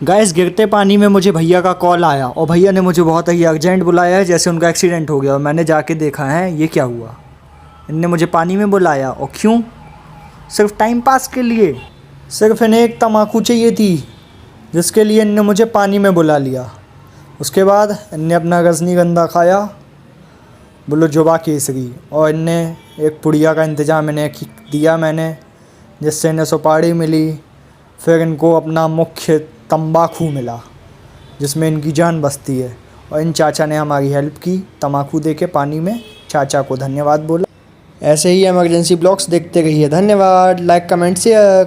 Gas गिरते पानी में मुझे भैया का कॉल आया और भैया ने मुझे बहुत ही अर्जेंट बुलाया है, जैसे उनका एक्सीडेंट हो गया। और मैंने जाके देखा है ये क्या हुआ। इनने मुझे पानी में बुलाया और क्यों? सिर्फ टाइम पास के लिए। सिर्फ इन्हें एक तम्बाकू चाहिए थी जिसके लिए इनने मुझे पानी में बुला लिया। उसके बाद इनने अपना रजनीगंधा खाया, बोलो जुबा केसरी, और इनने एक पुड़िया का इंतज़ाम इन्हें दिया मैंने, जिससे इन्हें सुपारी मिली। फिर इनको अपना मुख्य तंबाकू मिला जिसमें इनकी जान बसती है। और इन चाचा ने हमारी हेल्प की, तम्बाकू दे के पानी में। चाचा को धन्यवाद बोला। ऐसे ही इमरजेंसी ब्लॉग्स देखते रहिए। धन्यवाद। Like comment share.